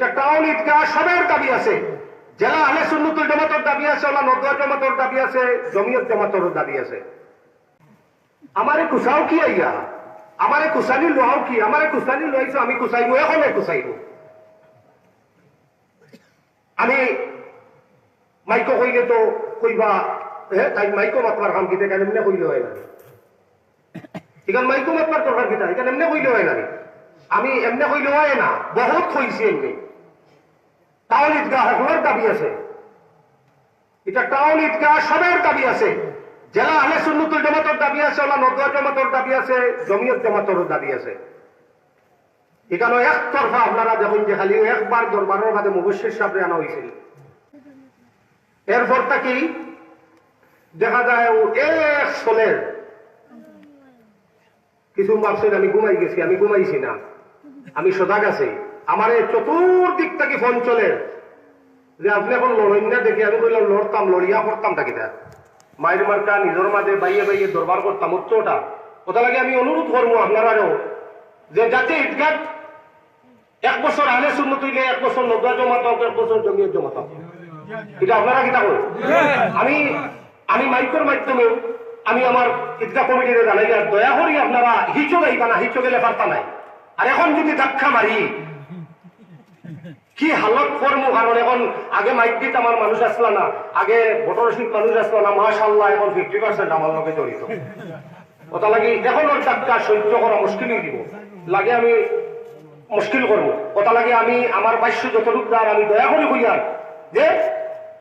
এটা টাউন ঈদগাহ সবের দাবি আছে। জেলা আহলে সুন্নাতুল জামাতের দাবি আছে, ওলা নদওয়া জামাতের দাবি আছে, জমিয়ত জামাতের দাবি আছে। আমারে কুসাও কি আইয়া, আমারে কুসানি লোহাও কি, আমারে কুসানি লোহাইছো, আমি কুসাইবো, এখনো কুসাইবো। আমি মাইকো কইলে তো কইবা তাই মাইকো মাতবার কাম কিতে কেন এমনি কইলে হয় না, এখানে মাইকো মাতবার দরকার কিতা, এখানে এমনি কইলে হয় না। আমি এমনি কইলে হয় না, বহুত কইছি এমনি। টাউন ঈদগাহ সকলের দাবি আছে, এটা টাউন ঈদগাহ সবের দাবি আছে। জেলা আহলে সুন্নাতুল জামাতের দাবি আছে, ওলা নদওয়া জামাতের দাবি আছে, জমিয়ত জামাতের দাবি আছে। এখানে একতরফা আপনারা দেখুন যে খালি একবার দরবারের মাঝে মুবশির সাহেব আনা হয়েছিল, এরপরটা কি দেখা যায় ও এক সোলের কিছু ভাবছেন আমি ঘুমাই গেছি, আমি ঘুমাইছি না, আমি সজাগ আছি। আমার এই চতুর্দিক থেকে ফোন চলে যে আপনি এখন লড়েন না দেখি, আমি বললাম লড়তাম, লড়িয়া করতাম তাকে মায়ের মার্কা নিজের মাঝে বাইয়ে বাইয়ে দরবার করতাম উচ্চটা। কোথা লাগে আমি অনুরোধ করবো আপনারাও যে যাতে ঈদগাহ 1 বছর আহলে সুন্নাত হইলে 1 বছর নদওয়া জামাত হোক, 1 বছর জমিয়ত জামাত হোক, এটা আপনারা কিতা করেন। আমি মাইকের মাধ্যমে আমি আমার ঈদগাহ কমিটিতে জানাই, দয়া করি আপনারা হিচো যাইবা না, হিচো গেলে পারতা নাই। আর এখন যদি ধাক্কা মারি কি হালত করবো, কারণ এখন আগে মাইক দিতে আমার মানুষ আসলো না, আগে ভোটার রসিদ মানুষ আসলো না, মাশাআল্লাহ এখন 50% আমার লোকে জড়িত। কথা লাগে এখন ওর ধাক্কা সহ্য করা মুশকিলই দিব লাগে, আমি মুশকিল করবো। কথা লাগে আমি আমার বাস্য যতটুক দার আমি দয়া করি হইয়ার যে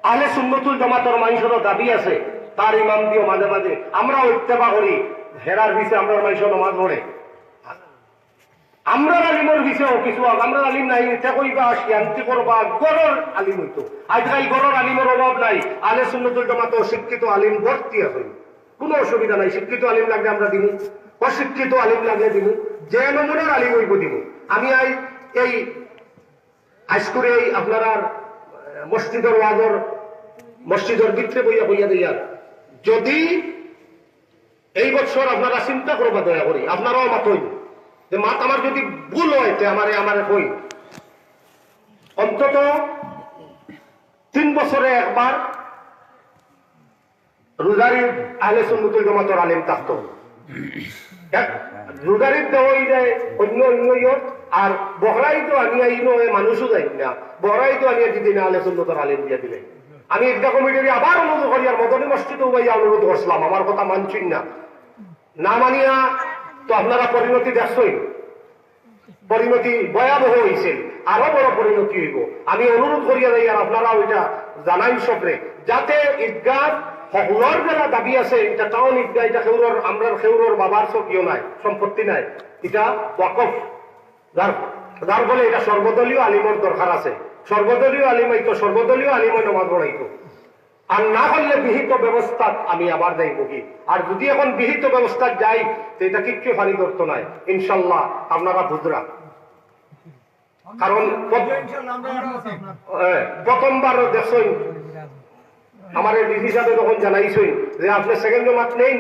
আহলে সুন্নাতুল জামাতের মানুষেরও দাবি আছে, তার ইমাম দিও মাঝে মাঝে আমরাও ইত্তেবা করি, হেরার বিষয়ে আমরা মানুষ নামাজ পড়ে, আমরা আলিমের বিষয়েও কিছু আমরা আলিম নাই এটা কইবা শান্তি করবা, গড়র আলিম হইতো। আজকাল গড়র আলিমের অভাব নাই, আহলে সুন্নাতুল জামাত শিক্ষিত আলিম ভর্তি আছে, কোনো অসুবিধা নাই। শিক্ষিত আলিম লাগলে আমরা দিব, অশিক্ষিত আলিম লাগলে দিব, যে নমুনার আলিম হইব দিব। আমি এই আজকুরে আপনারা মসজিদের ওয়াজর মসজিদের ভিতরে বইয়া বইয়া দিয়ার যদি এই বছর আপনারা চিন্তা করবা দয়া করি, আপনারাও মাতই যে মাত আমার যদি ভুল হয় আমারে কই অন্তত 3 বছরে একবার রোজারি আহলে সুন্নাতুল জামাতের আলেম থাকতো। রোজারির দেওয়াই যায় অন্য আর বহরাই তো আনিয়া ইনো মানুষও যাই না, বহরাই তো আনিয়া যদি না আহলে সুন্নাতের আলেম দিয়া দিলে। আমি ঈদগাহ কমিটির আবার অনুরোধ করি, আর মদনী মসজিদে ভাইয়া অনুরোধ করছিলাম, আমার কথা মানছেন না মানিয়া তো আপনারা পরিণতি দেখছই, পরিণতি ভয়াবহ হয়েছে, আরো বড় পরিণতি হইব। আমি অনুরোধ করিয়া যাই, আর আপনারা ওইটা জানাই সবরে, যাতে ঈদগাহ সকলের যারা দাবি আছে, এটা টাউন ঈদগাহ, এটা খেউরর আমরা খেউরর বাবার সব ইয়ে নাই, সম্পত্তি নাই, এটা ওয়াকফ, যার ফলে এটা সর্বদলীয় আলিমের দরকার আছে। সর্বদলীয় আলিম হইতো, সর্বদলীয় আলিমে নামাজ পড়াইতো। আর না হলে বিহিত ব্যবস্থা আমি আবার যাই মুখি, আর যদি এখন বিহিত ব্যবস্থা যাই তো এটা কিচ্ছু ফানি করতো নাই ইনশাল্লাহ, আপনারা বুঝরা। কারণ প্রথমবার দেখছেন আমার ডিসি সাহেব তখন জানাইছেন যে আপনি সেকেন্ড মাত নেই,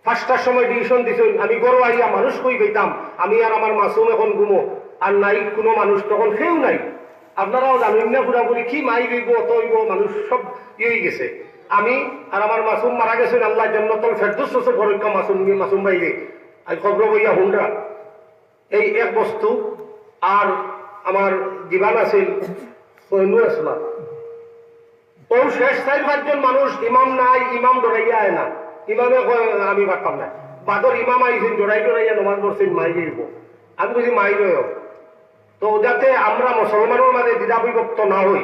5টার সময় ডিসিশন দিছেন, আমি গরু আইয়া মানুষ কই পেতাম, আমি আর আমার মাসুম এখন ঘুমো, আর নাই কোনো মানুষ, তখন কেউ নাই। আপনারাও জানেন না পুরাপুরি কি মাই গইব অত হইব, মানুষ সব ইয়ে গেছে। আমি আর আমার মাসুম মারা গেছেন, আল্লাহ জান্নাতুল ফেরদৌস পরীক্ষা মাসুম ভাইরে আমি খবর বইয়া হুন্ডা এই এক বস্তু। আর আমার জীবন আছিল আসলাম, ও শেষ 4-5 মানুষ, ইমাম নাই, ইমাম ডরাইয়া আয় না, ইমামে আমি পারতাম না, বাদর ইমাম আইছেন ডরাইয়া নমাজ পড়ছেন, মাই গইব। আমি বুঝি মাই গয় তো যাতে আমরা মুসলমানের মাঝে দ্বিধা বিভক্ত না হই,